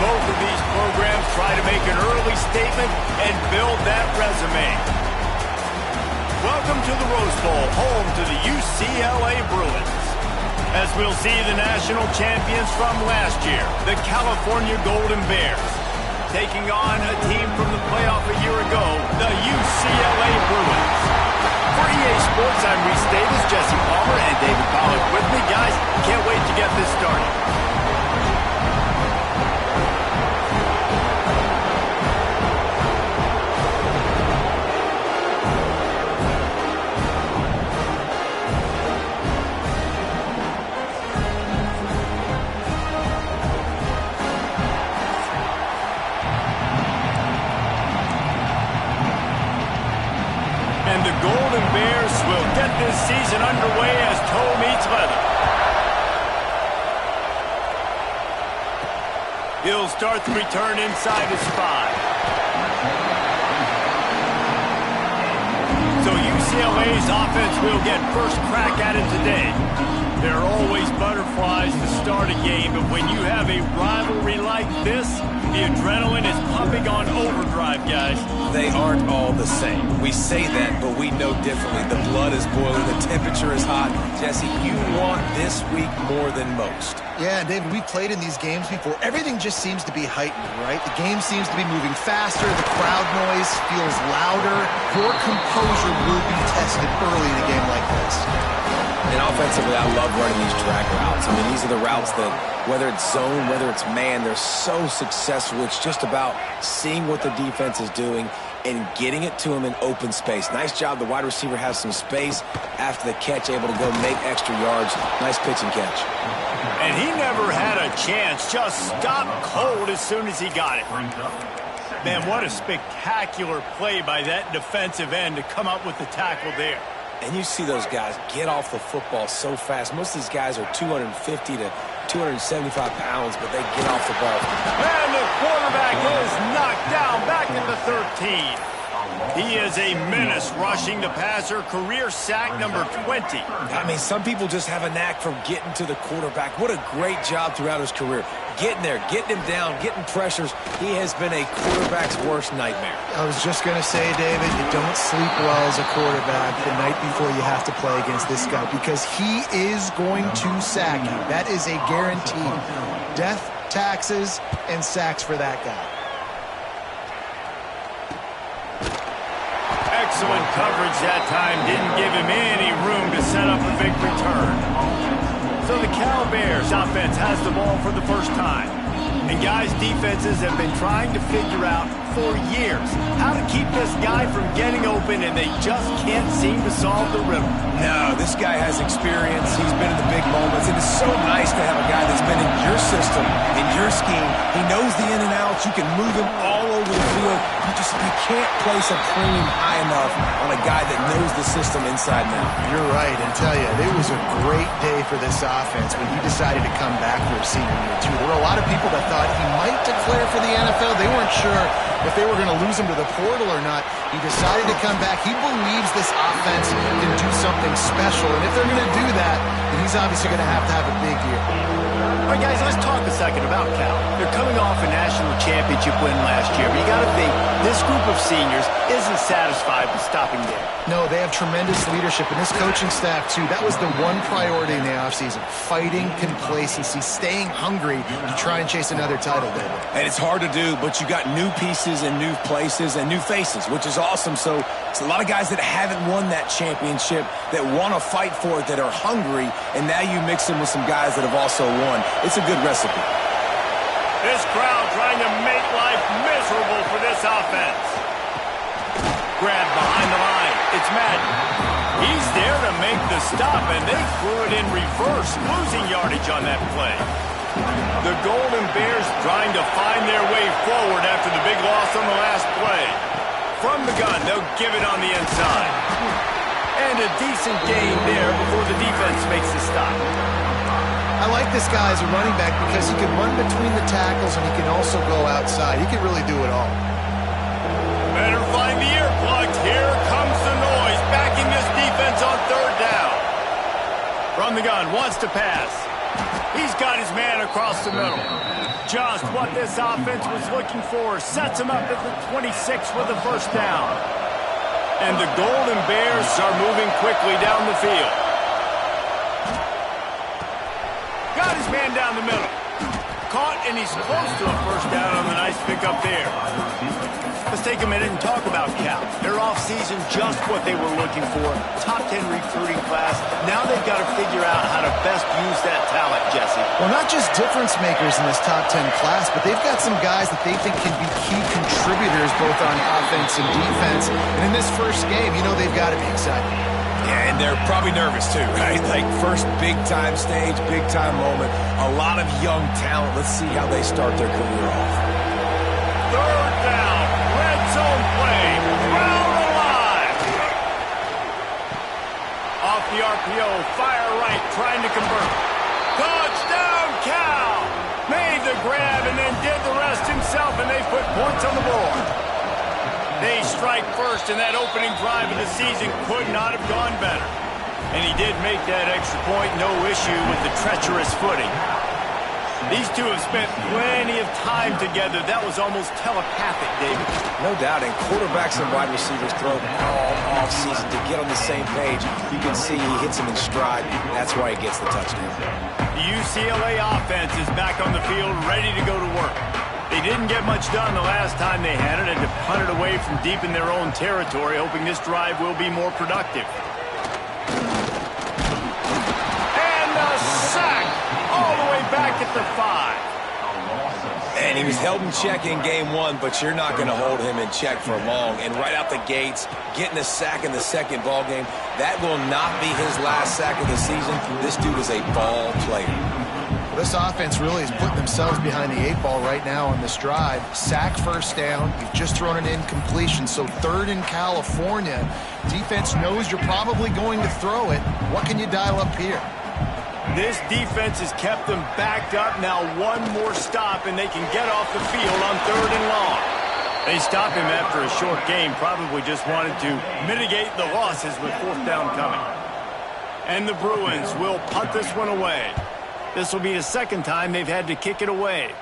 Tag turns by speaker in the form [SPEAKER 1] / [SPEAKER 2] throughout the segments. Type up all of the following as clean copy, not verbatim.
[SPEAKER 1] both of these programs try to make an early statement and build that resume. Welcome to the Rose Bowl, home to the UCLA Bruins. As we'll see the national champions from last year, the California Golden Bears, taking on a team from the playoff a year ago, the UCLA Bruins. For EA Sports, I'm Reese Davis, Jesse Palmer, and David Pollack with me. Guys, can't wait to get this started. And the Golden Bears will get this season underway as toe meets leather. He'll start the return inside his 5. So UCLA's offense will get first crack at it today. There are always butterflies to start a game, but when you have a rivalry like this, the adrenaline is pumping on overdrive, guys.
[SPEAKER 2] They aren't all the same. We say that, but we know differently. The blood is boiling. The temperature is hot. Jesse, you want this week more than most.
[SPEAKER 3] Yeah, David, we've played in these games before. Everything just seems to be heightened, right? The game seems to be moving faster. The crowd noise feels louder. Your composure will be tested early in a game like this.
[SPEAKER 2] And offensively, I love running these drag routes. I mean, these are the routes that, whether it's zone, whether it's man, they're so successful. It's just about seeing what the defense is doing and getting it to him in open space. Nice job. The wide receiver has some space after the catch, able to go make extra yards. Nice pitch and catch.
[SPEAKER 1] And he never had a chance. Just stopped cold as soon as he got it. Man, what a spectacular play by that defensive end to come up with the tackle there.
[SPEAKER 2] And you see those guys get off the football so fast. Most of these guys are 250 to 275 pounds, but they get off the ball.
[SPEAKER 1] And the quarterback is knocked down back at the 13. He is a menace rushing the passer, career sack number 20.
[SPEAKER 2] I mean, some people just have a knack for getting to the quarterback. What a great job throughout his career. Getting there, getting him down, getting pressures. He has been a quarterback's worst nightmare.
[SPEAKER 3] I was just going to say, David, you don't sleep well as a quarterback the night before you have to play against this guy because he is going to sack you. That is a guarantee. Death, taxes, and sacks for that guy.
[SPEAKER 1] Excellent coverage that time. Didn't give him any room to set up a big return. So the Cal Bears offense has the ball for the first time. And guys, defenses have been trying to figure out for years how to keep this guy from getting open, and they just can't seem to solve the riddle.
[SPEAKER 2] No, this guy has experience. He's been in the big moments. It is so nice to have a guy that's been in your system, in your scheme. He knows the in and outs. You can move him all over the field. You can't place a premium high enough on a guy that knows the system inside and out.
[SPEAKER 3] You're right, and tell you, it was a great day for this offense when he decided to come back for his senior year, too. There were a lot of people that thought he might declare for the NFL. They weren't sure if they were going to lose him to the portal or not. He decided to come back. He believes this offense can do something special, and if they're going to do that, then he's obviously going to have a big year.
[SPEAKER 1] All right, guys, let's talk a second about Cal. They're coming off a national championship win last year, but you got to think this group of seniors isn't satisfied with stopping there.
[SPEAKER 3] No, they have tremendous leadership, and this coaching staff, too. That was the one priority in the offseason, fighting complacency, staying hungry to try and chase another title, David.
[SPEAKER 2] And it's hard to do, but you got new pieces and new places and new faces, which is awesome. So it's a lot of guys that haven't won that championship that want to fight for it, that are hungry, and now you mix them with some guys that have also won. It's a good recipe.
[SPEAKER 1] This crowd trying to make life miserable for this offense. Grab behind the line. It's Madden. He's there to make the stop, and they threw it in reverse, losing yardage on that play. The Golden Bears trying to find their way forward after the big loss on the last play. From the gun, they'll give it on the inside. And a decent gain there before the defense makes the stop.
[SPEAKER 3] I like this guy as a running back because he can run between the tackles and he can also go outside. He can really do it all.
[SPEAKER 1] Better find the earplugs. Here comes the noise. Backing this defense on third down. From the gun, wants to pass. He's got his man across the middle. Just what this offense was looking for. Sets him up at the 26 with the first down. And the Golden Bears are moving quickly down the field. Got his man down the middle. Caught, and he's close to a first down on the nice pickup there. Let's take a minute and talk about Cal. Their offseason, just what they were looking for. Top 10 recruiting class. Now they've got to figure out how to best use that talent, Jesse.
[SPEAKER 3] Well, not just difference makers in this top 10 class, but they've got some guys that they think can be key contributors both on offense and defense. And in this first game, you know they've got to be excited.
[SPEAKER 2] Yeah, and they're probably nervous too, right? Like first big-time stage, big-time moment. A lot of young talent. Let's see how they start their career off.
[SPEAKER 1] Third down. Red zone play. Crowd alive. Off the RPO. Fire right. Trying to convert. Touchdown, Cal. Made the grab and then did the rest himself, and they put points on the board. They strike first, and that opening drive of the season could not have gone better. And he did make that extra point, no issue with the treacherous footing. These two have spent plenty of time together. That was almost telepathic, David.
[SPEAKER 2] No doubt, and quarterbacks and wide receivers throw all off-season to get on the same page. You can see he hits them in stride. That's why he gets the touchdown.
[SPEAKER 1] The UCLA offense is back on the field, ready to go to work. They didn't get much done the last time they had it, and to punt it away from deep in their own territory, hoping this drive will be more productive. And a sack all the way back at the 5.
[SPEAKER 2] And he was held in check in game one, but you're not going to hold him in check for long. And right out the gates, getting a sack in the second ball game, that will not be his last sack of the season. This dude is a ball player.
[SPEAKER 3] Well, this offense really is putting themselves behind the 8 ball right now on this drive. Sack first down. You've just thrown an incompletion, so third in California. Defense knows you're probably going to throw it. What can you dial up here?
[SPEAKER 1] This defense has kept them backed up. Now one more stop, and they can get off the field on third and long. They stop him after a short game. Probably just wanted to mitigate the losses with fourth down coming. And the Bruins will punt this one away. This will be the second time they've had to kick it away.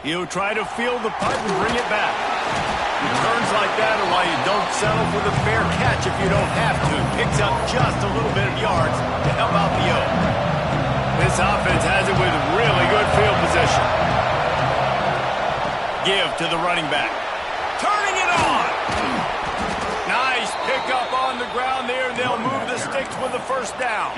[SPEAKER 1] He'll try to field the punt and bring it back. Returns like that are why you don't settle for the fair catch if you don't have to. Picks up just a little bit of yards to help out the O. This offense has it with really good field position. Give to the running back. Turning it on! Nice pickup on the ground there. They'll move the sticks with the first down.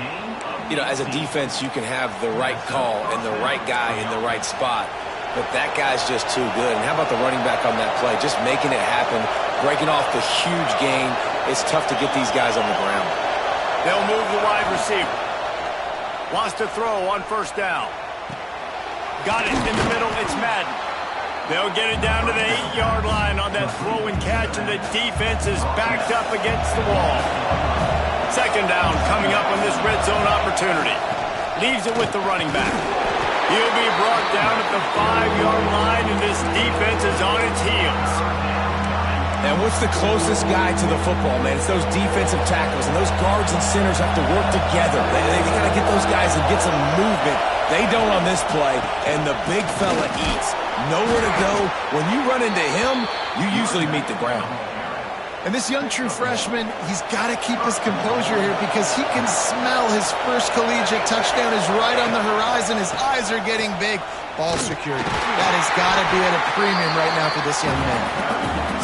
[SPEAKER 2] You know, as a defense, you can have the right call and the right guy in the right spot, but that guy's just too good. And how about the running back on that play? Just making it happen, breaking off the huge gain. It's tough to get these guys on the ground.
[SPEAKER 1] They'll move the wide receiver. Wants to throw on first down. Got it in the middle. It's Madden. They'll get it down to the 8-yard line on that throw and catch, and the defense is backed up against the wall. Second down coming up on this red zone opportunity. Leaves it with the running back. He'll be brought down at the 5-yard line, and this defense is on its heels.
[SPEAKER 2] And what's the closest guy to the football, man? It's those defensive tackles, and those guards and centers have to work together. They got to get those guys and get some movement. They don't on this play, and the big fella eats. Nowhere to go. When you run into him, you usually meet the ground.
[SPEAKER 3] And this young true freshman, he's got to keep his composure here because he can smell his first collegiate touchdown is right on the horizon. His eyes are getting big. Ball security. That has got to be at a premium right now for this young man.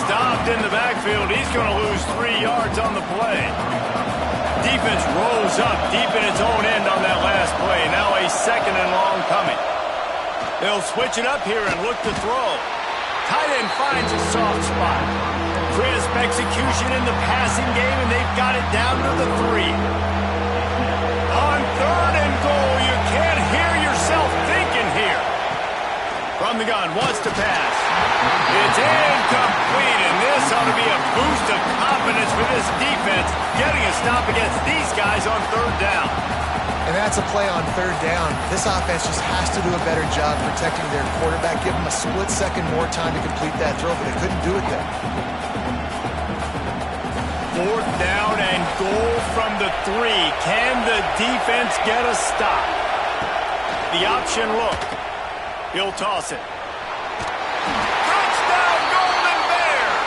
[SPEAKER 1] Stopped in the backfield. He's going to lose 3 yards on the play. Defense rolls up deep in its own end on that last play. Now a second and long coming. They'll switch it up here and look to throw. Tight end finds a soft spot. Crisp execution in the passing game, and they've got it down to the 3. On third and goal, you can't hear yourself thinking here. From the gun, wants to pass. It's incomplete, and this ought to be a boost of confidence for this defense, getting a stop against these guys on third down.
[SPEAKER 3] And that's a play on third down. This offense just has to do a better job protecting their quarterback. Give them a split second more time to complete that throw, but they couldn't do it there.
[SPEAKER 1] Fourth down and goal from the 3. Can the defense get a stop? The option look. He'll toss it. Touchdown, Golden Bears!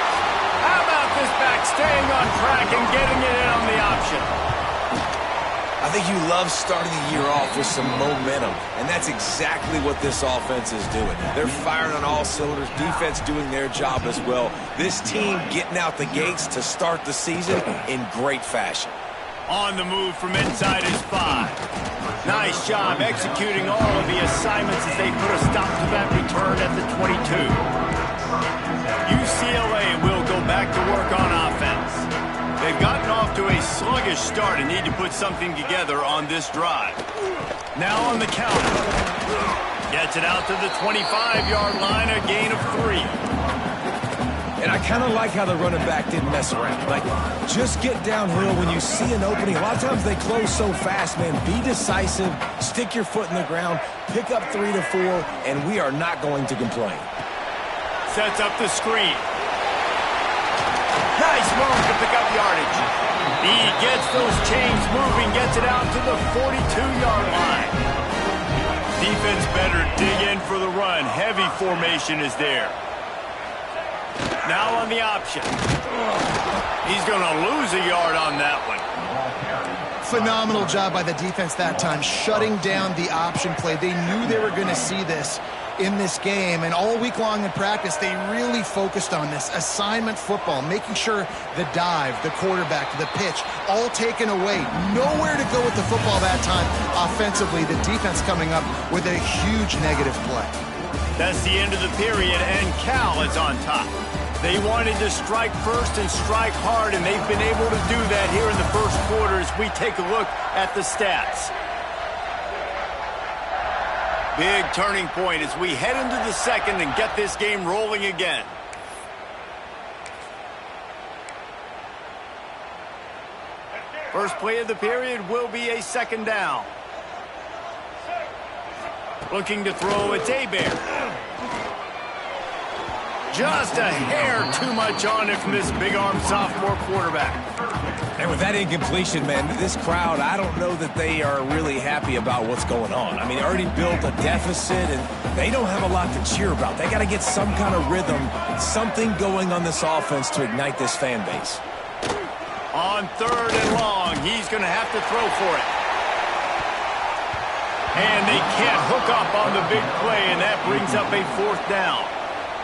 [SPEAKER 1] How about this back staying on track and getting it in on the option?
[SPEAKER 2] I think you love starting the year off with some momentum, and that's exactly what this offense is doing. They're firing on all cylinders, defense doing their job as well. This team getting out the gates to start the season in great fashion.
[SPEAKER 1] On the move from inside his 5. Nice job executing all of the assignments as they put a stop to that return at the 22. UCLA will go back to work on offense. They've gotten off to a sluggish start and need to put something together on this drive. Now on the counter. Gets it out to the 25-yard line, a gain of 3.
[SPEAKER 2] And I kind of like how the running back didn't mess around. Like, just get downhill when you see an opening. A lot of times they close so fast, man. Be decisive, stick your foot in the ground, pick up 3 to 4, and we are not going to complain.
[SPEAKER 1] Sets up the screen. Nice move to pick up yardage. He gets those chains moving, gets it out to the 42-yard line. Defense better dig in for the run. Heavy formation is there. Now on the option. He's going to lose a yard on that one.
[SPEAKER 3] Phenomenal job by the defense that time, shutting down the option play. They knew they were going to see this in this game, and all week long in practice, they really focused on this assignment football, making sure the dive, the quarterback, the pitch, all taken away. Nowhere to go with the football that time offensively. The defense coming up with a huge negative play.
[SPEAKER 1] That's the end of the period, and Cal is on top. They wanted to strike first and strike hard, and they've been able to do that here in the first quarter as we take a look at the stats. Big turning point as we head into the second and get this game rolling again. First play of the period will be a second down. Looking to throw, it's Bear. Just a hair too much on it from this big-arm sophomore quarterback.
[SPEAKER 2] And with that incompletion, man, this crowd, I don't know that they are really happy about what's going on. I mean, they already built a deficit, and they don't have a lot to cheer about. They got to get some kind of rhythm, something going on this offense to ignite this fan base.
[SPEAKER 1] On 3rd and long, he's going to have to throw for it. And they can't hook up on the big play, and that brings up a 4th down.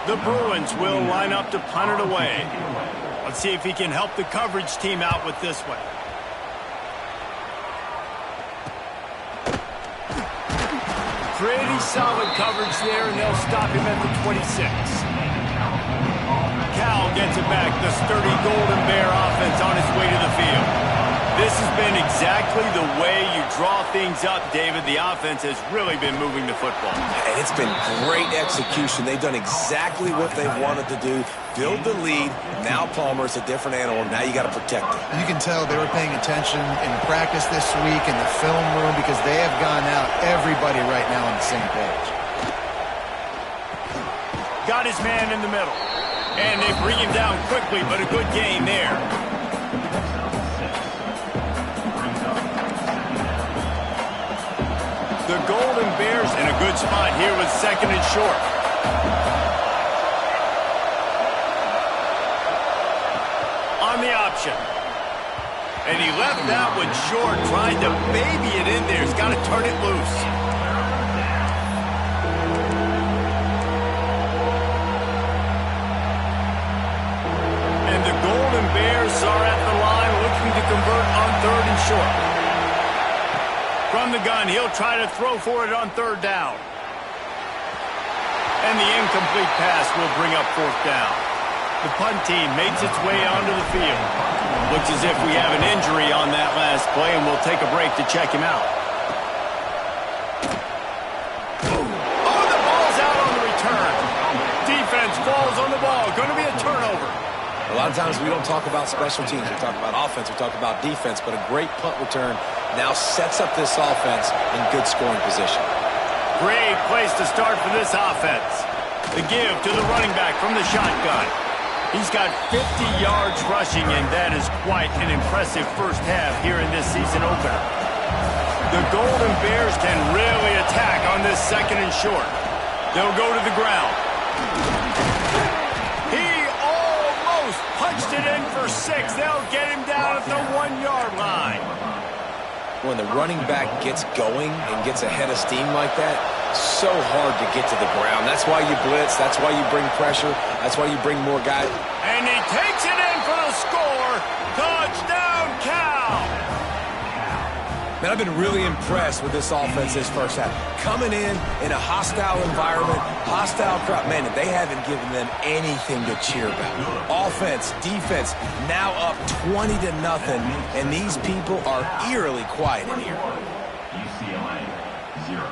[SPEAKER 1] The Bruins will line up to punt it away. Let's see if he can help the coverage team out with this one. Pretty solid coverage there, and they'll stop him at the 26. Cal gets it back. The sturdy Golden Bear offense on its way to the field. This has been exactly the way you draw things up, David. The offense has really been moving the football.
[SPEAKER 2] And it's been great execution. They've done exactly what they wanted to do. Build the lead. Now Palmer's a different animal. Now you got to protect him.
[SPEAKER 3] You can tell they were paying attention in practice this week in the film room because they have gone out, everybody right now on the same page.
[SPEAKER 1] Got his man in the middle. And they bring him down quickly, but a good gain there. The Golden Bears in a good spot here with 2nd and short. On the option. And he left that one short, tried to baby it in there. He's got to turn it loose. And the Golden Bears are at the line looking to convert on 3rd and short. From the gun, he'll try to throw for it on 3rd down. And the incomplete pass will bring up 4th down. The punt team makes its way onto the field. Looks as if we have an injury on that last play, and we'll take a break to check him out. Oh, the ball's out on the return. Defense falls on the ball. Going to be a turnover.
[SPEAKER 2] A lot of times we don't talk about special teams. We talk about offense. We talk about defense. But a great punt return now sets up this offense in good scoring position.
[SPEAKER 1] Great place to start for this offense. The give to the running back from the shotgun. He's got 50 yards rushing, and that is quite an impressive first half here in this season opener. The Golden Bears can really attack on this 2nd and short. They'll go to the ground. He almost punched it in for 6. They'll get him down at the 1-yard line.
[SPEAKER 2] When the running back gets going and gets ahead of steam like that, so hard to get to the ground. That's why you blitz. That's why you bring pressure. That's why you bring more guys.
[SPEAKER 1] And he takes it in for the score. Touchdown, Cal.
[SPEAKER 2] Man, I've been really impressed with this offense this first half. Coming in a hostile environment, hostile crowd. Man, they haven't given them anything to cheer about. Offense, defense, now up 20-0, and these people are eerily quiet in here.
[SPEAKER 4] UCLA, 0.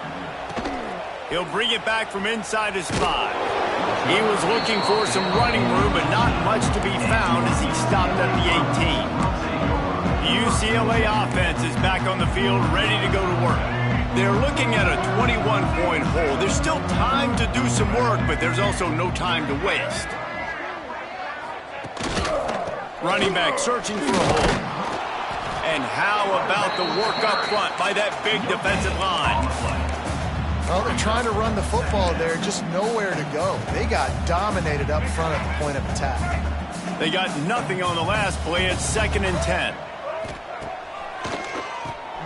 [SPEAKER 1] He'll bring it back from inside his 5. He was looking for some running room, but not much to be found as he stopped at the 18. The UCLA offense is back on the field, ready to go to work. They're looking at a 21-point hole. There's still time to do some work, but there's also no time to waste. Running back searching for a hole. And how about the work up front by that big defensive line?
[SPEAKER 3] Well, they're trying to run the football there, just nowhere to go. They got dominated up front at the point of attack.
[SPEAKER 1] They got nothing on the last play. It's 2nd and 10.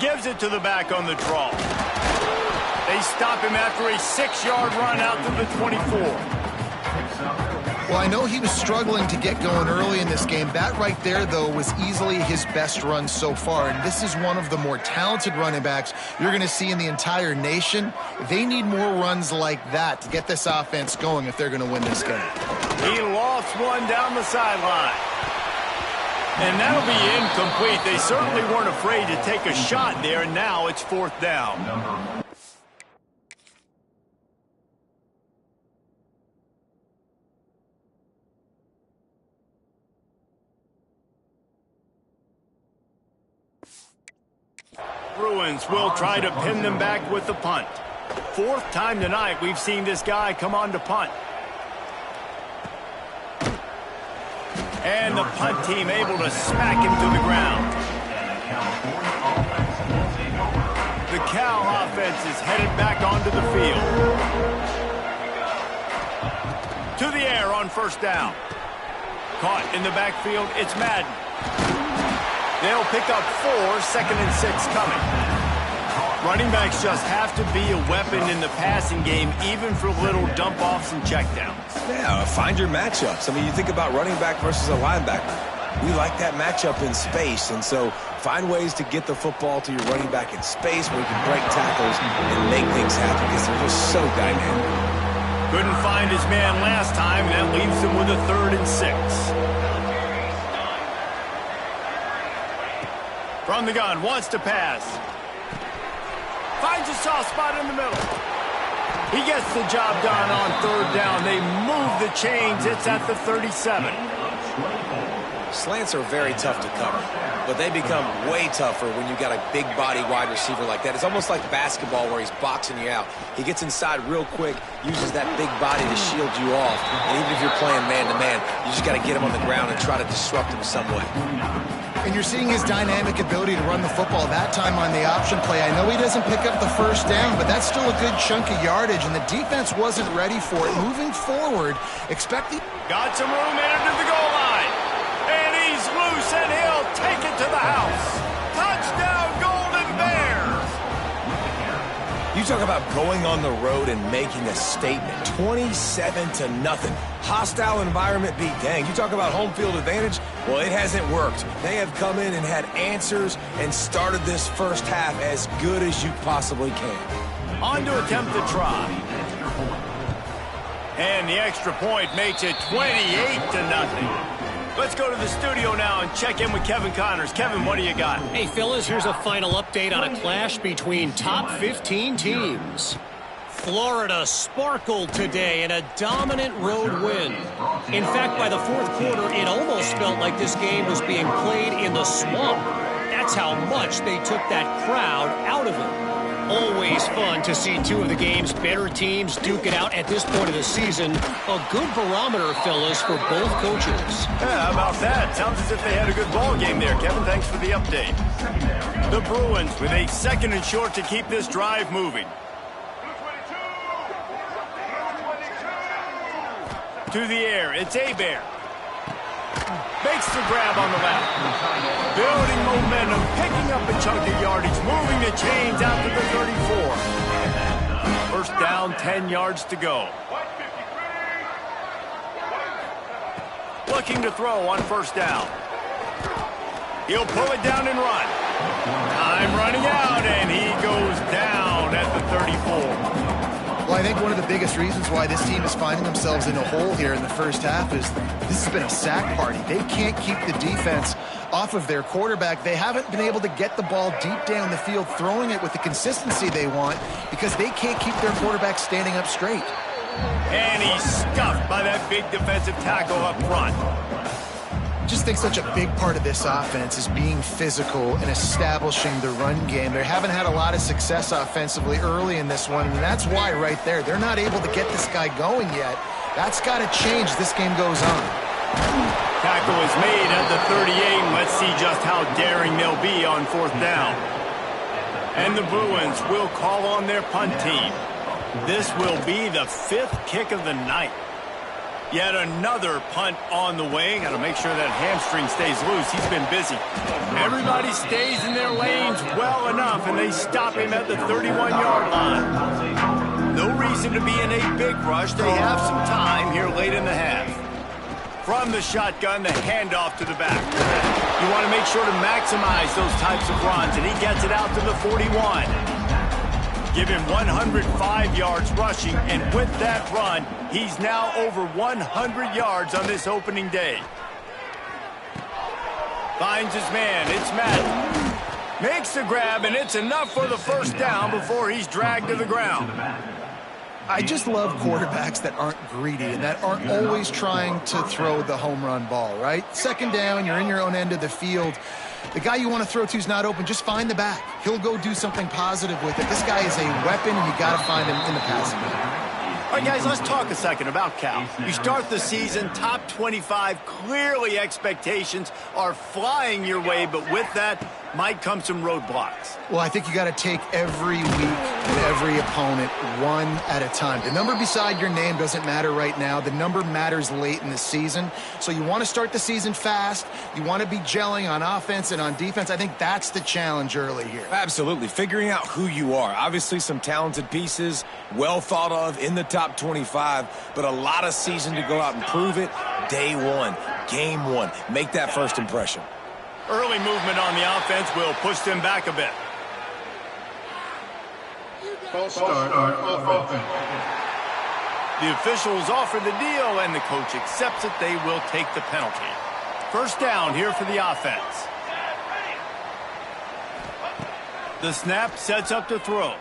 [SPEAKER 1] Gives it to the back on the draw. They stop him after a 6-yard run out to the 24.
[SPEAKER 3] Well, I know he was struggling to get going early in this game. That right there, though, was easily his best run so far. And this is one of the more talented running backs you're going to see in the entire nation. They need more runs like that to get this offense going if they're going to win this game.
[SPEAKER 1] He lost one down the sideline. And that'll be incomplete. They certainly weren't afraid to take a shot there, and now it's 4th down. Bruins will try to pin them back with the punt. 4th time tonight we've seen this guy come on to punt. And the punt team able to smack him to the ground. The Cal offense is headed back onto the field. To the air on 1st down. Caught in the backfield, it's Madden. They'll pick up 4, 2nd and 6 coming. Running backs just have to be a weapon in the passing game, even for little dump-offs and checkdowns.
[SPEAKER 2] Yeah, find your matchups. I mean, you think about running back versus a linebacker. We like that matchup in space, and so find ways to get the football to your running back in space where you can break tackles and make things happen because they're just so dynamic.
[SPEAKER 1] Couldn't find his man last time, and that leaves him with a 3rd and 6. From the gun, wants to pass. Finds a soft spot in the middle. He gets the job done on 3rd down. They move the chains. It's at the 37.
[SPEAKER 2] Slants are very tough to cover, but they become way tougher when you got a big body wide receiver like that. It's almost like basketball where he's boxing you out. He gets inside real quick, uses that big body to shield you off. And even if you're playing man-to-man, you just got to get him on the ground and try to disrupt him some way.
[SPEAKER 3] And you're seeing his dynamic ability to run the football that time on the option play. I know he doesn't pick up the 1st down, but that's still a good chunk of yardage, and the defense wasn't ready for it. Moving forward, expecting...
[SPEAKER 1] Got some room in to the goal line. And he's loose, and he'll take it to the house. Touchdown, Golden Bears!
[SPEAKER 2] You talk about going on the road and making a statement. 27-0. Hostile environment beat. Dang, you talk about home field advantage? Well, it hasn't worked. They have come in and had answers and started this first half as good as you possibly can.
[SPEAKER 1] On to attempt the try. And the extra point makes it 28-0. Let's go to the studio now and check in with Kevin Connors. Kevin, what do you got?
[SPEAKER 5] Hey, fellas, here's a final update on a clash between top 15 teams. Florida sparkled today in a dominant road win. In fact, by the 4th quarter, it almost felt like this game was being played in the swamp. That's how much they took that crowd out of it. Always fun to see 2 of the game's better teams duke it out at this point of the season. A good barometer, fellas, for both coaches.
[SPEAKER 1] Yeah, how about that? Sounds as if they had a good ball game there, Kevin. Thanks for the update. The Bruins with a 2nd and short to keep this drive moving. through the air. It's Abear. Makes the grab on the left. Building momentum, picking up a chunk of yardage, moving the chains out to the 34. First down, 10 yards to go. Looking to throw on first down. He'll pull it down and run. Time running out, and he goes down at the 34.
[SPEAKER 3] Well, I think one of the biggest reasons why this team is finding themselves in a hole here in the first half is this has been a sack party. They can't keep the defense off of their quarterback. They haven't been able to get the ball deep down the field, throwing it with the consistency they want because they can't keep their quarterback standing up straight.
[SPEAKER 1] And he's stuffed by that big defensive tackle up front.
[SPEAKER 3] I just think such a big part of this offense is being physical and establishing the run game. They haven't had a lot of success offensively early in this one, and that's why right there, they're not able to get this guy going yet. That's got to change as this game goes on.
[SPEAKER 1] Tackle is made at the 38, and let's see just how daring they'll be on fourth down. And the Bruins will call on their punt team. This will be the 5th kick of the night. Yet another punt on the way. Got to make sure that hamstring stays loose. He's been busy. Everybody stays in their lanes well enough, and they stop him at the 31-yard line. No reason to be in a big rush. They have some time here late in the half. From the shotgun, the handoff to the back. You want to make sure to maximize those types of runs, and he gets it out to the 41. Give him 105 yards rushing, and with that run, he's now over 100 yards on this opening day. Finds his man. It's Madden. Makes the grab, and it's enough for the first down before he's dragged to the ground.
[SPEAKER 3] I just love quarterbacks that aren't greedy and that aren't always trying to throw the home run ball, right? Second down, you're in your own end of the field. The guy you want to throw to is not open. Just find the back. He'll go do something positive with it. This guy is a weapon, and you got to find him in the passing game.
[SPEAKER 1] All right, guys, let's talk a second about Cal. You start the season, top 25. Clearly, expectations are flying your way, but with that might come some roadblocks.
[SPEAKER 3] Well, I think you got to take every week and every opponent one at a time. The number beside your name doesn't matter right now. The number matters late in the season. So you want to start the season fast. You want to be gelling on offense and on defense. I think that's the challenge early here.
[SPEAKER 2] Absolutely. Figuring out who you are. Obviously, some talented pieces, well thought of in the top 25, but a lot of season to go out and prove it. Day one, game one. Make that first impression.
[SPEAKER 1] Early movement on the offense will push them back a bit.
[SPEAKER 6] False start offense.
[SPEAKER 1] The officials offer the deal, and the coach accepts it. They will take the penalty. First down here for the offense. The snap sets up to throw.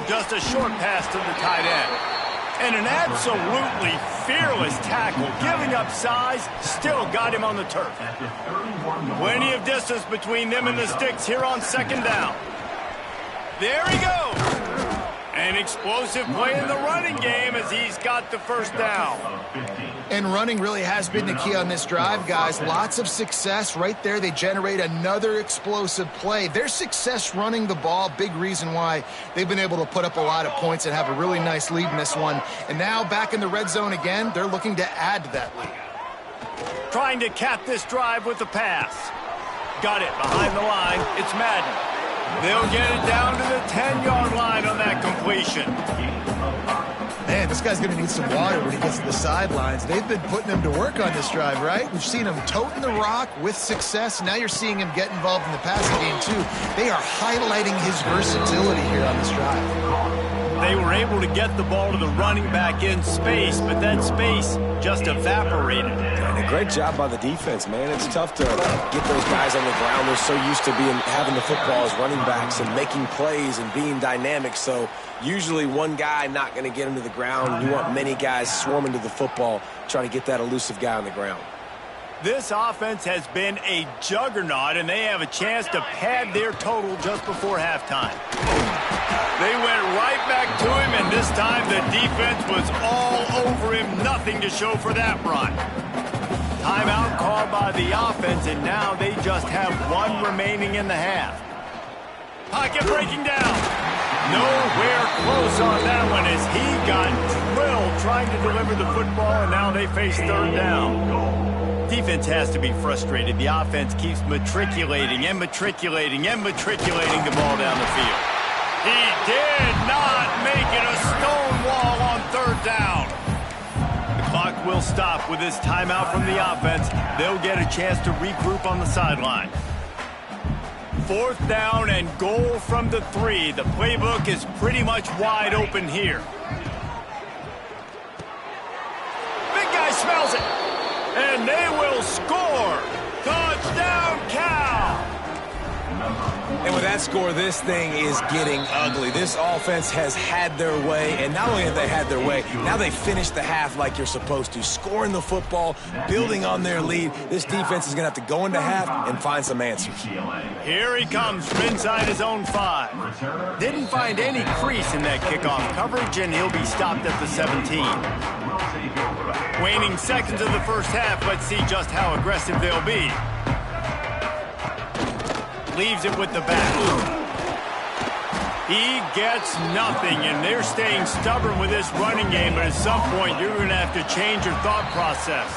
[SPEAKER 1] Just a short pass to the tight end. And an absolutely fearless tackle, giving up size, still got him on the turf. Plenty of distance between them and the sticks here on second down. There he goes. An explosive play in the running game as he's got the first down.
[SPEAKER 3] And running really has been the key on this drive, guys. Lots of success right there. They generate another explosive play. Their success running the ball, big reason why they've been able to put up a lot of points and have a really nice lead in this one. And now back in the red zone again, they're looking to add to that lead.
[SPEAKER 1] Trying to cap this drive with the pass. Got it behind the line. It's Madden. They'll get it down to the 10-yard line on that completion.
[SPEAKER 3] Man, this guy's going to need some water when he gets to the sidelines. They've been putting him to work on this drive, right? We've seen him toting the rock with success. Now you're seeing him get involved in the passing game, too. They are highlighting his versatility here on this drive.
[SPEAKER 1] They were able to get the ball to the running back in space, but that space just evaporated.
[SPEAKER 2] And a great job by the defense, man. It's tough to get those guys on the ground. They're so used to having the football as running backs and making plays and being dynamic. So usually one guy not going to get him to the ground. You want many guys swarming to the football, trying to get that elusive guy on the ground.
[SPEAKER 1] This offense has been a juggernaut, and they have a chance to pad their total just before halftime. They went right back to him, and this time the defense was all over him. Nothing to show for that run. Timeout called by the offense, and now they just have one remaining in the half. Pocket breaking down. Nowhere close on that one as he got drilled trying to deliver the football, and now they face third down. Defense has to be frustrated. The offense keeps matriculating and matriculating and matriculating the ball down the field. He did not make it a stone wall on third down. The clock will stop with this timeout from the offense. They'll get a chance to regroup on the sideline. Fourth down and goal from the 3. The playbook is pretty much wide open here. Big guy smells it. And they will score. Touchdown, Cal.
[SPEAKER 2] And with that score, this thing is getting ugly. This offense has had their way, and not only have they had their way, now they finished the half like you're supposed to, scoring the football, building on their lead. This defense is going to have to go into half and find some answers.
[SPEAKER 1] Here he comes from inside his own 5. Didn't find any crease in that kickoff coverage, and he'll be stopped at the 17. Waning seconds of the first half, let's see just how aggressive they'll be. Leaves it with the back. He gets nothing, and they're staying stubborn with this running game, but at some point you're going to have to change your thought process.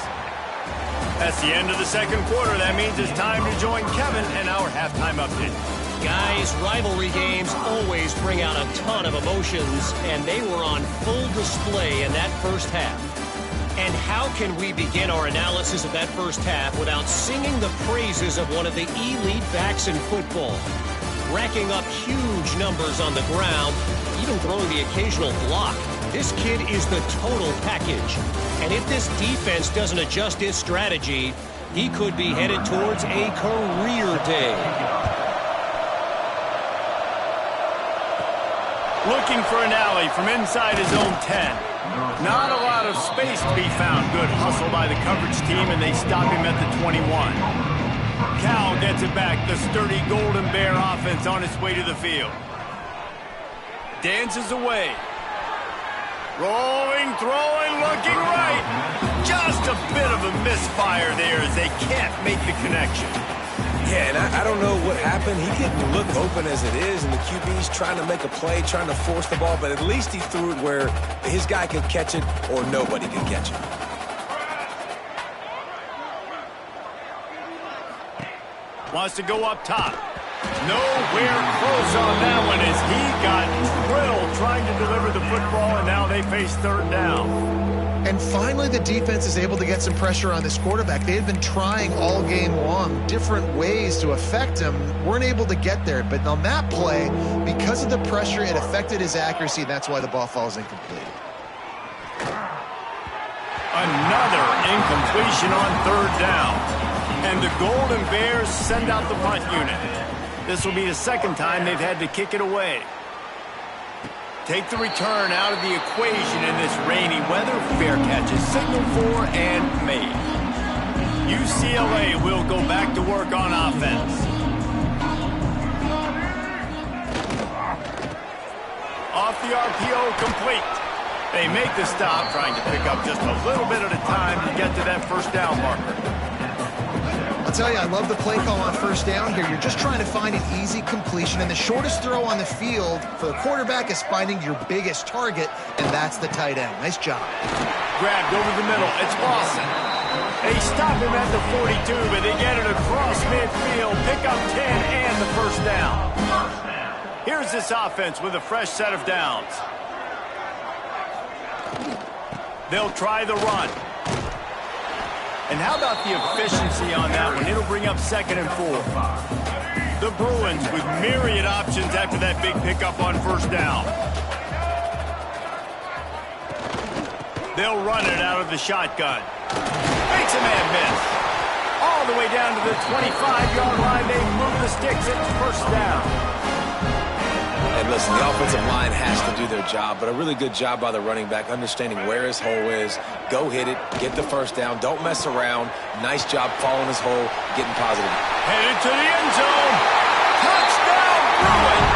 [SPEAKER 1] That's the end of the second quarter. That means it's time to join Kevin and our halftime update.
[SPEAKER 5] Guys, rivalry games always bring out a ton of emotions, and they were on full display in that first half. And how can we begin our analysis of that first half without singing the praises of one of the elite backs in football? Racking up huge numbers on the ground, even throwing the occasional block. This kid is the total package. And if this defense doesn't adjust his strategy, he could be headed towards a career day.
[SPEAKER 1] Looking for an alley from inside his own 10. Not a lot of space to be found. Good hustle by the coverage team, and they stop him at the 21. Cal gets it back. The sturdy Golden Bear offense on its way to the field. Dances away. Rolling, throwing, looking right. Just a bit of a misfire there as they can't make the connection.
[SPEAKER 2] Yeah, and I don't know what happened. He didn't look open as it is, and the QB's trying to make a play, trying to force the ball, but at least he threw it where his guy could catch it or nobody could catch it.
[SPEAKER 1] Wants to go up top. Nowhere close on that one as he got drilled trying to deliver the football, and now they face third down.
[SPEAKER 3] And finally, the defense is able to get some pressure on this quarterback. They had been trying all game long different ways to affect him. Weren't able to get there. But on that play, because of the pressure, it affected his accuracy. That's why the ball falls incomplete.
[SPEAKER 1] Another incompletion on third down. And the Golden Bears send out the punt unit. This will be the second time they've had to kick it away. Take the return out of the equation in this rainy weather. Fair catches signaled for and made. UCLA will go back to work on offense. Off the RPO, complete. They make the stop, trying to pick up just a little bit at a time to get to that first down marker.
[SPEAKER 3] I'll tell you, I love the play call on first down here. You're just trying to find an easy completion, and the shortest throw on the field for the quarterback is finding your biggest target, and that's the tight end. Nice job.
[SPEAKER 1] Grabbed over the middle. It's Lawson. They stop him at the 42, but they get it across midfield. Pick up 10 and the first down. Here's this offense with a fresh set of downs. They'll try the run. And how about the efficiency on that one? It'll bring up 2nd and 4. The Bruins with myriad options after that big pickup on first down. They'll run it out of the shotgun. Makes a man miss. All the way down to the 25-yard line. They move the sticks. It's first down.
[SPEAKER 2] And listen, the offensive line has to do their job, but a really good job by the running back, understanding where his hole is. Go hit it, get the first down, don't mess around. Nice job following his hole, getting positive.
[SPEAKER 1] Headed to the end zone. Touchdown, Bruins.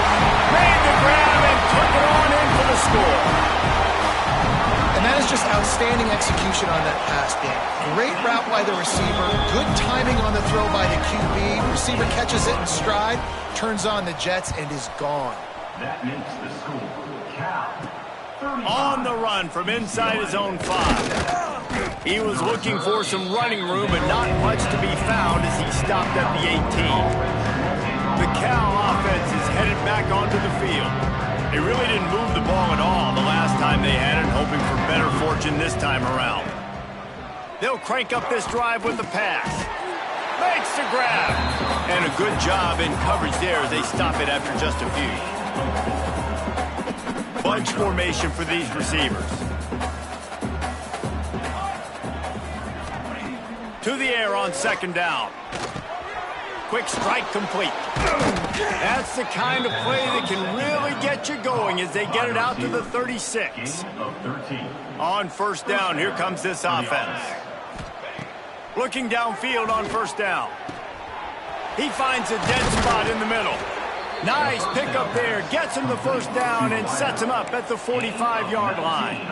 [SPEAKER 1] Made the grab and took it on in for the score.
[SPEAKER 3] And that is just outstanding execution on that pass game. Great route by the receiver, good timing on the throw by the QB. Receiver catches it in stride, turns on the jets, and is gone.
[SPEAKER 4] That makes the score Cal 35.
[SPEAKER 1] On the run from inside his own 5. He was looking for some running room, but not much to be found as he stopped at the 18. The Cal offense is headed back onto the field. They really didn't move the ball at all the last time they had it, hoping for better fortune this time around. They'll crank up this drive with the pass. Makes the grab. And a good job in coverage there as they stop it after just a few. Bunch formation for these receivers. To the air on second down. Quick strike complete. That's the kind of play that can really get you going as they get it out to the 36. On first down, here comes this offense. Looking downfield on first down. He finds a dead spot in the middle. Nice pickup there. Gets him the first down and sets him up at the 45-yard line.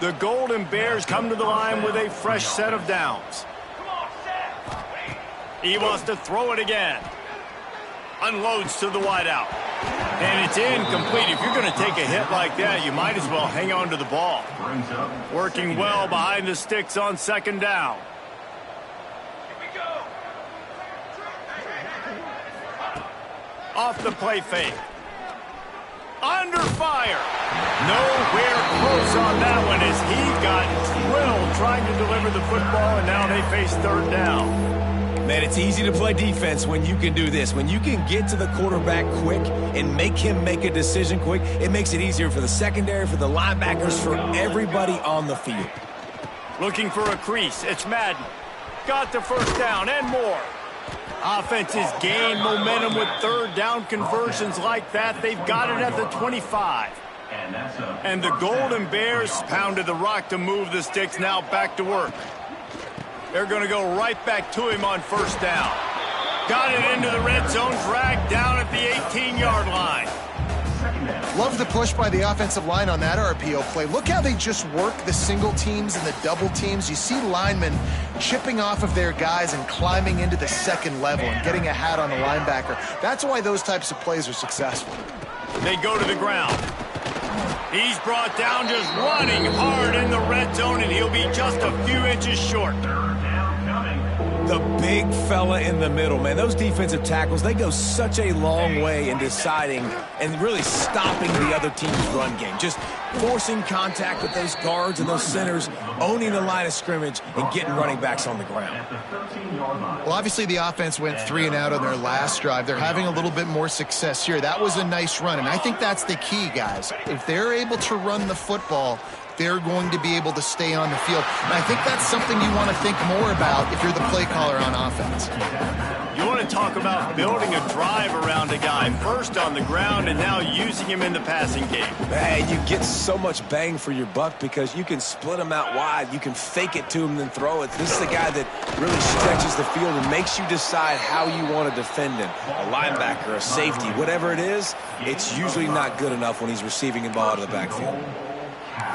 [SPEAKER 1] The Golden Bears come to the line with a fresh set of downs. He wants to throw it again. Unloads to the wideout. And it's incomplete. If you're going to take a hit like that, you might as well hang on to the ball. Working well behind the sticks on second down. Off the play fake. Under fire. Nowhere close on that one as he got drilled trying to deliver the football, and now they face third down.
[SPEAKER 2] Man, it's easy to play defense when you can do this. When you can get to the quarterback quick and make him make a decision quick, it makes it easier for the secondary, for the linebackers, for everybody on the field.
[SPEAKER 1] Looking for a crease. It's Madden. Got the first down and more. Offenses gain momentum with third down conversions like that. They've got it at the 25. And the Golden Bears pounded the rock to move the sticks, now back to work. They're going to go right back to him on first down. Got it into the red zone, dragged down at the 18-yard line.
[SPEAKER 3] Love the push by the offensive line on that RPO play. Look how they just work the single teams and the double teams. You see linemen chipping off of their guys and climbing into the second level and getting a hat on the linebacker. That's why those types of plays are successful.
[SPEAKER 1] They go to the ground. He's brought down just running hard in the red zone, and he'll be just a few inches short.
[SPEAKER 2] The big fella in the middle, man. Those defensive tackles, they go such a long way in deciding and really stopping the other team's run game. Just forcing contact with those guards and those centers, owning the line of scrimmage, and getting running backs on the ground.
[SPEAKER 3] Well, obviously the offense went 3 and out on their last drive. They're having a little bit more success here. That was a nice run, and I think that's the key, guys. If they're able to run the football, they're going to be able to stay on the field. And I think that's something you want to think more about if you're the play caller on offense.
[SPEAKER 1] You want to talk about building a drive around a guy, first on the ground and now using him in the passing game.
[SPEAKER 2] Hey, you get so much bang for your buck because you can split him out wide. You can fake it to him, then throw it. This is the guy that really stretches the field and makes you decide how you want to defend him. A linebacker, a safety, whatever it is, it's usually not good enough when he's receiving the ball out of the backfield.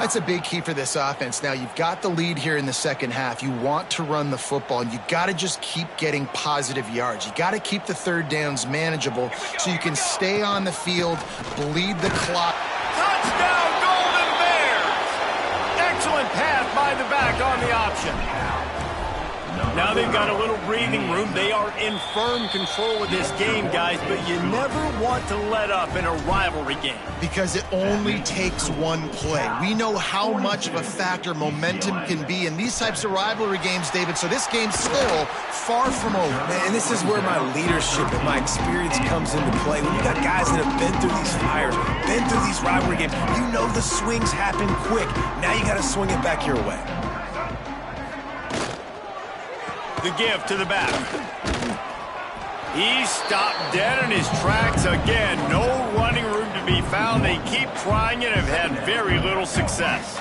[SPEAKER 3] That's a big key for this offense. Now, you've got the lead here in the second half. You want to run the football, and you got to just keep getting positive yards. You got to keep the third downs manageable so you can stay on the field, bleed the clock.
[SPEAKER 1] Touchdown, Golden Bears! Excellent pass by the back on the option. Now they've got a little breathing room. They are in firm control of this game, guys, but you never want to let up in a rivalry game.
[SPEAKER 3] Because it only takes one play. We know how much of a factor momentum can be in these types of rivalry games, David, so this game's still far from over.
[SPEAKER 2] And this is where my leadership and my experience comes into play. When you got guys that have been through these fires, been through these rivalry games, you know the swings happen quick. Now you got to swing it back your way.
[SPEAKER 1] The give to the back. He's stopped dead in his tracks again. No running room to be found. They keep trying it and have had very little success.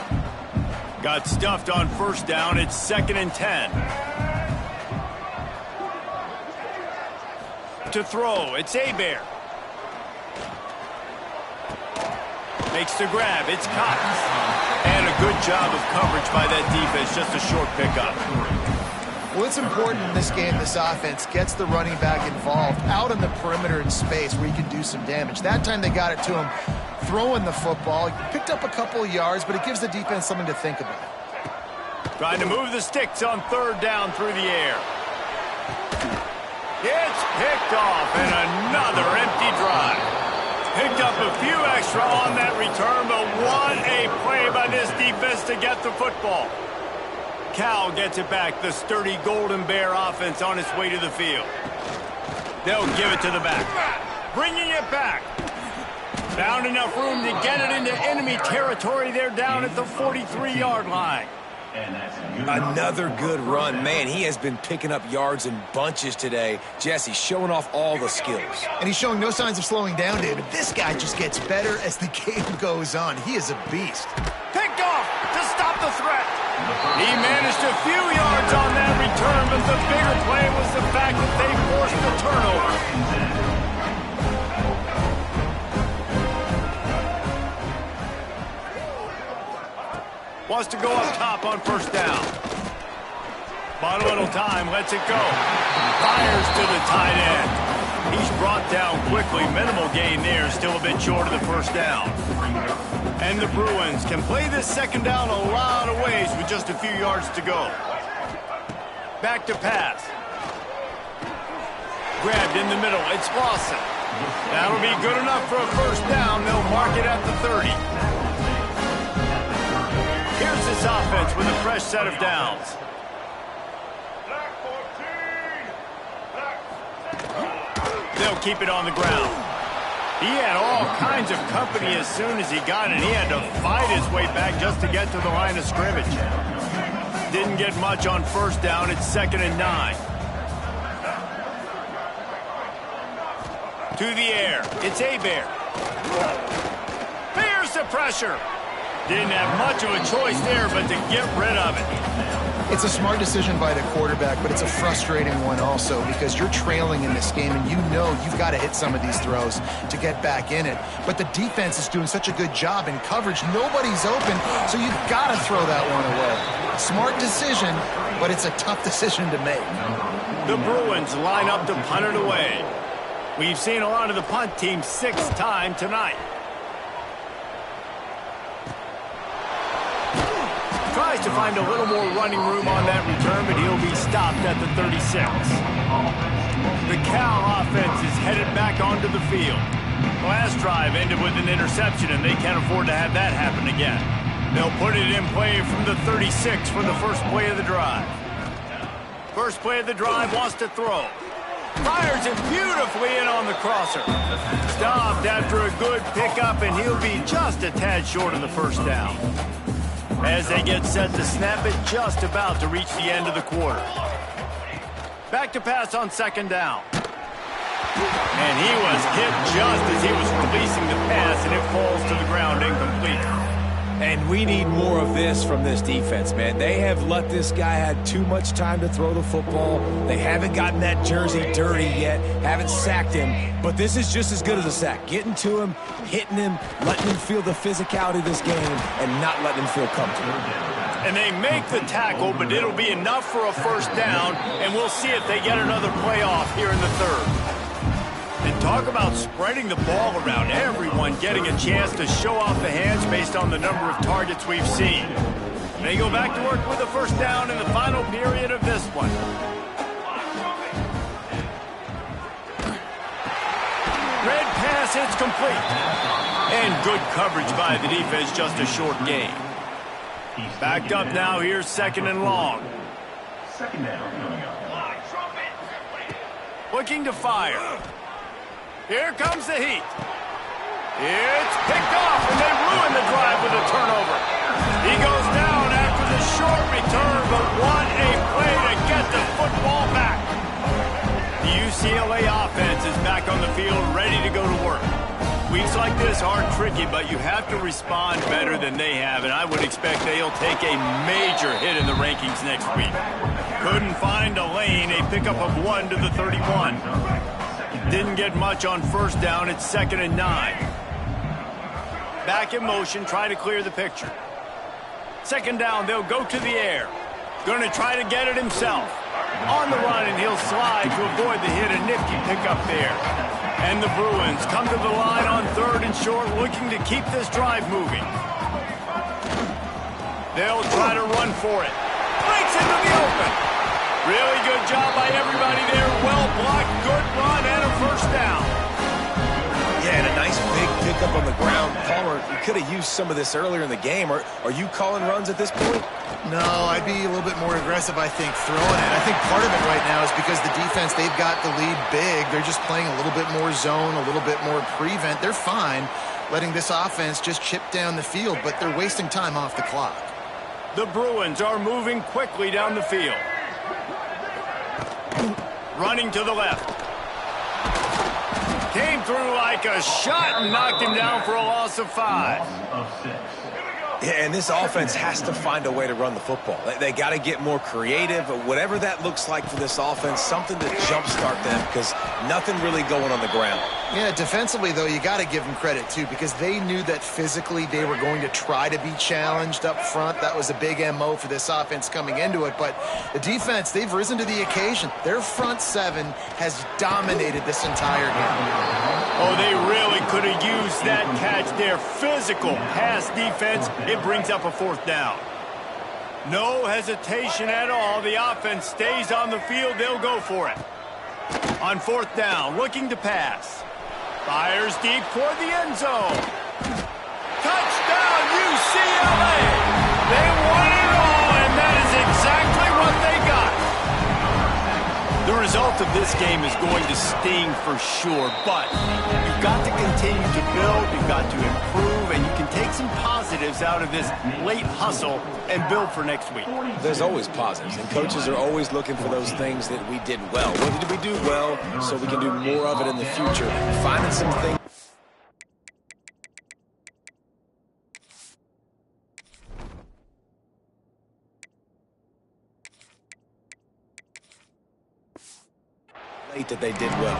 [SPEAKER 1] Got stuffed on first down. It's 2nd and 10. To throw, it's Hebert. Makes the grab. It's caught. And a good job of coverage by that defense. Just a short pickup.
[SPEAKER 3] Well, it's important in this game this offense gets the running back involved out on the perimeter in space where he can do some damage. That time they got it to him throwing the football. He picked up a couple of yards, but it gives the defense something to think about.
[SPEAKER 1] Trying to move the sticks on third down through the air. It's picked off, and another empty drive. Picked up a few extra on that return, but what a play by this defense to get the football. Cal gets it back. The sturdy Golden Bear offense on its way to the field. They'll give it to the back. Bringing it back. Found enough room to get it into enemy territory. They're down at the 43-yard line.
[SPEAKER 2] Another good run. Man, he has been picking up yards in bunches today. Jesse showing off all the skills.
[SPEAKER 3] And he's showing no signs of slowing down, David. This guy just gets better as the game goes on. He is a beast.
[SPEAKER 1] Picked off to stop the threat. He managed a few yards on that return, but the bigger play was the fact that they forced the turnover. Wants to go up top on first down. Bought a little time, lets it go. Fires to the tight end. He's brought down quickly. Minimal gain there, still a bit short of the first down. And the Bruins can play this second down a lot of ways with just a few yards to go. Back to pass. Grabbed in the middle. It's Lawson. That'll be good enough for a first down. They'll mark it at the 30. Here's this offense with a fresh set of downs. They'll keep it on the ground. He had all kinds of company as soon as he got it. He had to fight his way back just to get to the line of scrimmage. Didn't get much on first down. It's 2nd and 9. To the air. It's Hebert. Bears the pressure. Didn't have much of a choice there, but to get rid of it.
[SPEAKER 3] It's a smart decision by the quarterback, but it's a frustrating one also because you're trailing in this game and you know you've got to hit some of these throws to get back in it. But the defense is doing such a good job in coverage. Nobody's open, so you've got to throw that one away. Smart decision, but it's a tough decision to make.
[SPEAKER 1] The Bruins line up to punt it away. We've seen a lot of the punt team 6th time tonight. Tries to find a little more running room on that return, but he'll be stopped at the 36. The Cal offense is headed back onto the field. The last drive ended with an interception, and they can't afford to have that happen again. They'll put it in play from the 36 for the first play of the drive. First play of the drive, wants to throw. Fires it beautifully in on the crosser. Stopped after a good pickup, and he'll be just a tad short of the first down. As they get set to snap it, just about to reach the end of the quarter. Back to pass on 2nd down. And he was hit just as he was releasing the pass, and it falls to the ground incomplete.
[SPEAKER 2] And we need more of this from this defense, man. They have let this guy have too much time to throw the football. They haven't gotten that jersey dirty yet, haven't sacked him. But this is just as good as a sack. Getting to him, hitting him, letting him feel the physicality of this game, and not letting him feel comfortable.
[SPEAKER 1] And they make the tackle, but it'll be enough for a first down, and we'll see if they get another playoff here in the 3rd. And talk about spreading the ball around. Everyone getting a chance to show off the hands based on the number of targets we've seen. They go back to work with a first down in the final period of this one. Red pass hits complete. And good coverage by the defense, just a short gain. Backed up now, here's 2nd and long. Looking to fire. Here comes the heat. It's picked off, and they ruin the drive with a turnover. He goes down after the short return, but what a play to get the football back. The UCLA offense is back on the field, ready to go to work. Weeks like this are tricky, but you have to respond better than they have, and I would expect they'll take a major hit in the rankings next week. Couldn't find a lane, a pickup of 1 to the 31. Didn't get much on first down. It's 2nd and 9. Back in motion, try to clear the picture. 2nd down, they'll go to the air. Going to try to get it himself. On the run, and he'll slide to avoid the hit. A nifty pickup there. And the Bruins come to the line on 3rd and short, looking to keep this drive moving. They'll try to run for it. Breaks into the open. Really good job by everybody there. Well blocked, good run, and a first down.
[SPEAKER 2] Yeah, and a nice big pickup on the ground. Palmer, you could have used some of this earlier in the game. Are you calling runs at this point?
[SPEAKER 3] No, I'd be a little bit more aggressive, I think, throwing it. I think part of it right now is because the defense, they've got the lead big. They're just playing a little bit more zone, a little bit more prevent. They're fine letting this offense just chip down the field, but they're wasting time off the clock.
[SPEAKER 1] The Bruins are moving quickly down the field. Running to the left. Came through like a shot and knocked him down for a loss of 5.
[SPEAKER 2] Yeah, and this offense has to find a way to run the football. They got to get more creative, whatever that looks like for this offense, something to jumpstart them because nothing really going on the ground.
[SPEAKER 3] Yeah, defensively, though, you got to give them credit, too, because they knew that physically they were going to try to be challenged up front. That was a big MO for this offense coming into it. But the defense, they've risen to the occasion. Their front 7 has dominated this entire game.
[SPEAKER 1] Oh, they really could have used that catch there. Physical pass defense. It brings up a 4th down. No hesitation at all. The offense stays on the field. They'll go for it. On 4th down, looking to pass. Fires deep toward the end zone. Touchdown, UCLA! They won it all, and that is exactly what they got. The result of this game is going to sting for sure, but you've got to continue to build, you've got to improve, and you can take some positives out of this late hustle and build for next week.
[SPEAKER 2] There's always positives, and coaches are always looking for those things that we did well. What did we do well so we can do more of it in the future? Finding some things. That they did well.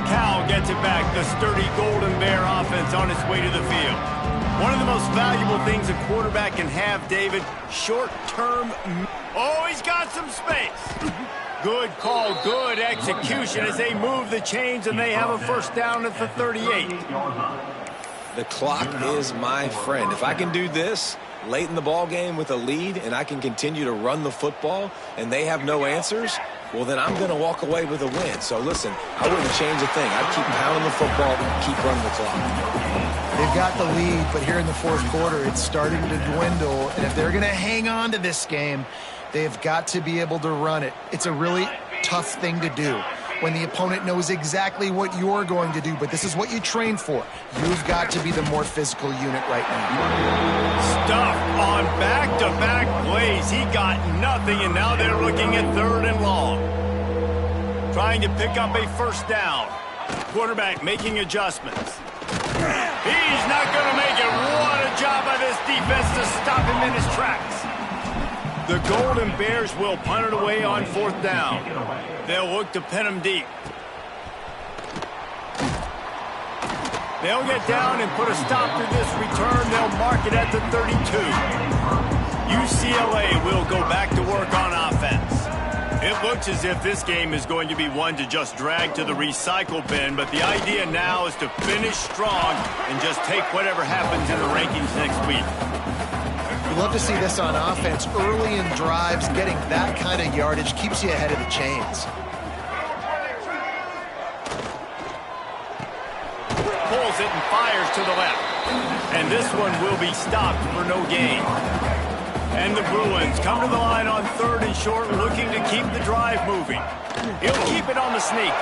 [SPEAKER 1] Cal gets it back. The sturdy Golden Bear offense on its way to the field. One of the most valuable things a quarterback can have, David, short-term. Oh, he's got some space. Good call, good execution as they move the chains and they have a first down at the 38.
[SPEAKER 2] The clock is my friend. If I can do this late in the ball game with a lead and I can continue to run the football and they have no answers, well, then I'm going to walk away with a win. So, listen, I wouldn't change a thing. I'd keep pounding the football, keep running the clock.
[SPEAKER 3] They've got the lead, but here in the 4th quarter, it's starting to dwindle. And if they're going to hang on to this game, they've got to be able to run it. It's a really tough thing to do when the opponent knows exactly what you're going to do, but this is what you train for. You've got to be the more physical unit right now.
[SPEAKER 1] Stuffed on back-to-back plays. He got nothing, and now they're looking at 3rd and long. Trying to pick up a first down. Quarterback making adjustments. He's not going to make it. What a job by this defense to stop him in his tracks. The Golden Bears will punt it away on 4th down. They'll look to pin him deep. They'll get down and put a stop to this return. They'll mark it at the 32. UCLA will go back to work on offense. It looks as if this game is going to be one to just drag to the recycle bin, but the idea now is to finish strong and just take whatever happens in the rankings next week.
[SPEAKER 3] We'd love to see this on offense. Early in drives, getting that kind of yardage keeps you ahead of the chains.
[SPEAKER 1] Pulls it and fires to the left. And this one will be stopped for no gain. And the Bruins come to the line on 3rd and short, looking to keep the drive moving. He'll keep it on the sneak.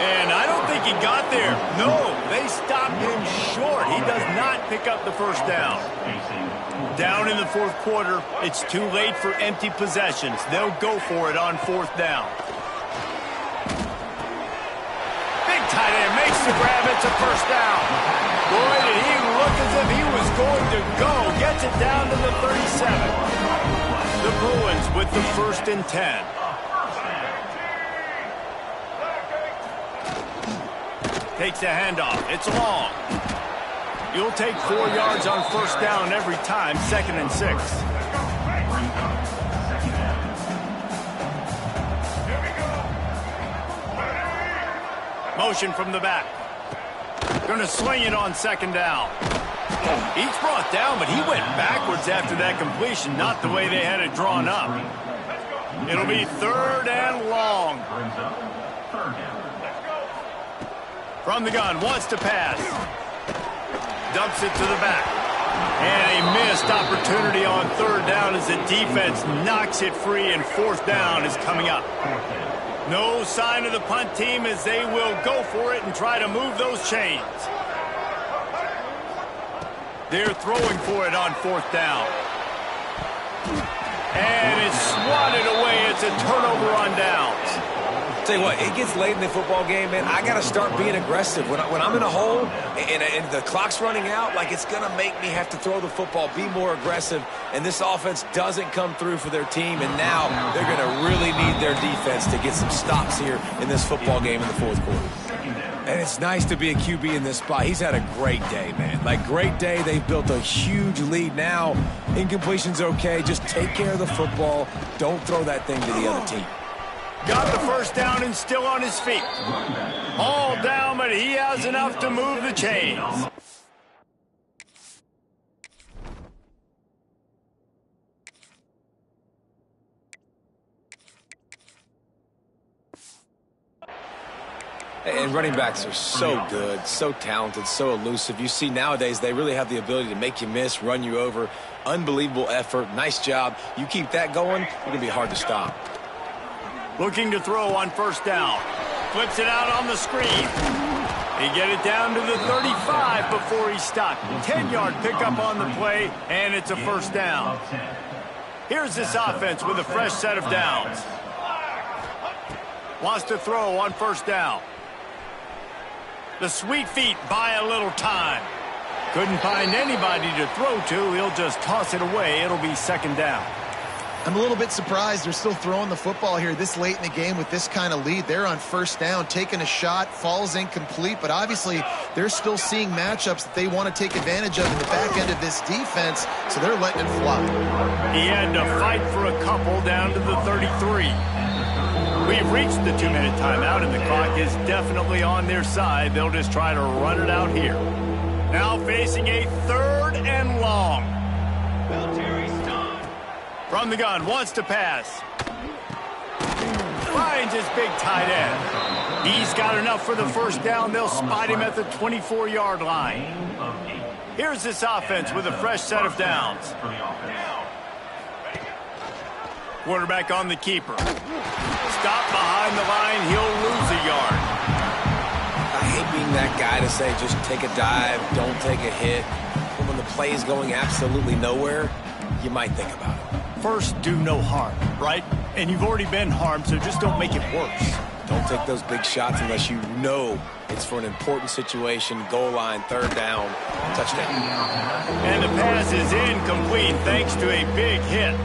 [SPEAKER 1] And I don't think he got there. No, they stopped him short. He does not pick up the first down. Down in the 4th quarter, it's too late for empty possessions. They'll go for it on 4th down. Big tight end makes the grab. It's a first down. Boy, did he look as if he was going to go. Gets it down to the 37. The Bruins with the 1st and 10. Takes the handoff. It's long. You'll take 4 yards on first down every time, 2nd and 6. Motion from the back. Going to sling it on second down. He's brought down, but he went backwards after that completion, not the way they had it drawn up. It'll be third and long. From the gun, wants to pass. Dumps it to the back. And a missed opportunity on third down as the defense knocks it free, and fourth down is coming up. No sign of the punt team as they will go for it and try to move those chains. They're throwing for it on fourth down. And it's swatted away. It's a turnover on downs.
[SPEAKER 2] Tell you what, it gets late in the football game, man. I got to start being aggressive. When I'm in a hole and the clock's running out, like, it's going to make me have to throw the football, be more aggressive. And this offense doesn't come through for their team, and now they're going to really need their defense to get some stops here in this football game in the fourth quarter. And it's nice to be a QB in this spot. He's had a great day, man. Like, great day. They've built a huge lead now. Incompletion's okay. Just take care of the football. Don't throw that thing to the other team.
[SPEAKER 1] Got the first down and still on his feet. All down, but he has enough to move the chains.
[SPEAKER 2] And running backs are so good, so talented, so elusive. You see nowadays they really have the ability to make you miss, run you over. Unbelievable effort. Nice job. You keep that going, it's going to be hard to stop.
[SPEAKER 1] Looking to throw on first down. Flips it out on the screen. He get it down to the 35 before he's stopped. 10-yard pickup on the play, and it's a first down. Here's this offense with a fresh set of downs. Wants to throw on first down. The sweet feet buy a little time. Couldn't find anybody to throw to. He'll just toss it away. It'll be second down.
[SPEAKER 3] I'm a little bit surprised they're still throwing the football here this late in the game with this kind of lead. They're on first down, taking a shot, falls incomplete, but obviously they're still seeing matchups that they want to take advantage of in the back end of this defense, so they're letting it fly.
[SPEAKER 1] He had to fight for a couple down to the 33. We've reached the 2-minute timeout, and the clock is definitely on their side. They'll just try to run it out here. Now facing a third and long. From the gun, wants to pass. Finds his big tight end. He's got enough for the first down. They'll spot him at the 24-yard line. Here's this offense with a fresh set of downs. Quarterback on the keeper. Stop behind the line. He'll lose a yard.
[SPEAKER 2] I hate being that guy to say just take a dive, don't take a hit. But when the play is going absolutely nowhere, you might think about it.
[SPEAKER 1] First, do no harm, right? And you've already been harmed, so just don't make it worse.
[SPEAKER 2] Don't take those big shots unless you know it's for an important situation. Goal line, third down, touchdown.
[SPEAKER 1] And the pass is incomplete thanks to a big hit.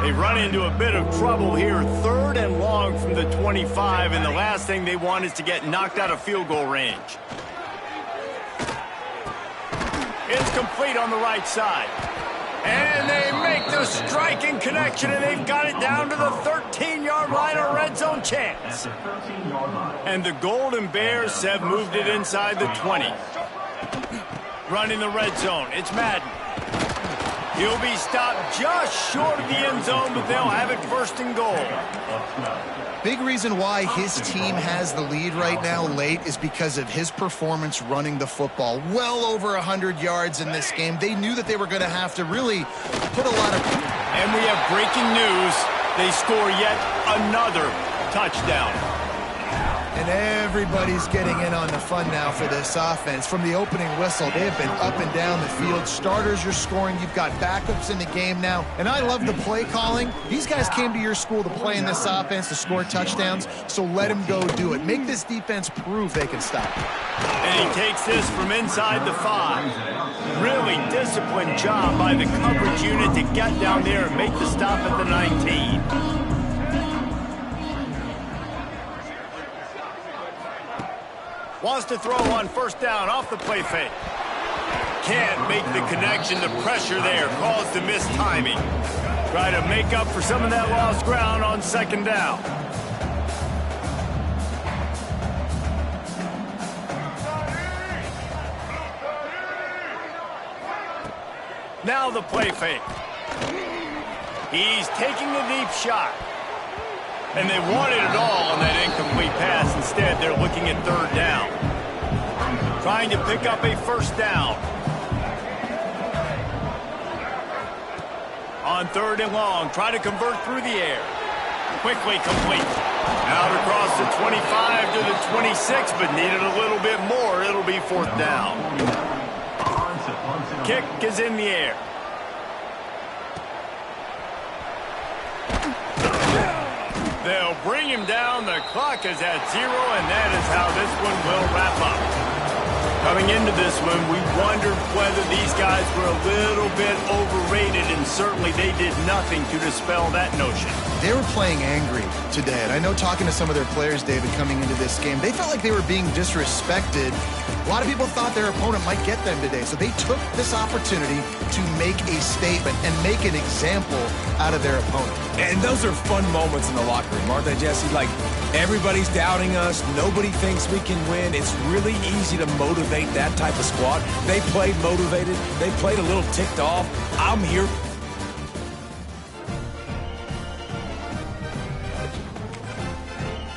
[SPEAKER 1] They run into a bit of trouble here, third and long from the 25, and the last thing they want is to get knocked out of field goal range. It's complete on the right side. And they make the striking connection, and they've got it down to the 13-yard line, a red zone chance. And the Golden Bears have moved it inside the 20. Running the red zone, it's Madden. He'll be stopped just short of the end zone, but they'll have it first and goal.
[SPEAKER 3] Big reason why his team has the lead right now late is because of his performance running the football. Well over 100 yards in this game. They knew that they were going to have to really put a lot of...
[SPEAKER 1] And we have breaking news. They score yet another touchdown.
[SPEAKER 3] And everybody's getting in on the fun now for this offense. From the opening whistle, they have been up and down the field. Starters are scoring. You've got backups in the game now. And I love the play calling. These guys came to your school to play in this offense to score touchdowns, so let them go do it. Make this defense prove they can stop it.
[SPEAKER 1] And he takes this from inside the 5. Really disciplined job by the coverage unit to get down there and make the stop at the 19. Wants to throw on first down off the play fake. Can't make the connection. The pressure there caused the missed timing. Try to make up for some of that lost ground on second down. Now the play fake. He's taking a deep shot. And they wanted it all on that incomplete pass. Instead, they're looking at third down. Trying to pick up a first down. On third and long, try to convert through the air. Quickly complete. Out across the 25 to the 26, but needed a little bit more. It'll be fourth down. Kick is in the air. They'll bring him down. The clock is at 0, and that is how this one will wrap up. Coming into this one, we wondered whether these guys were a little bit overrated, and certainly they did nothing to dispel that notion.
[SPEAKER 3] They were playing angry today, and I know talking to some of their players, David, coming into this game, they felt like they were being disrespected. A lot of people thought their opponent might get them today, so they took this opportunity to make a statement and make an example out of their opponent.
[SPEAKER 2] And those are fun moments in the locker room, aren't they, Jesse? Like, everybody's doubting us. Nobody thinks we can win. It's really easy to motivate that type of squad. They played motivated. They played a little ticked off. I'm here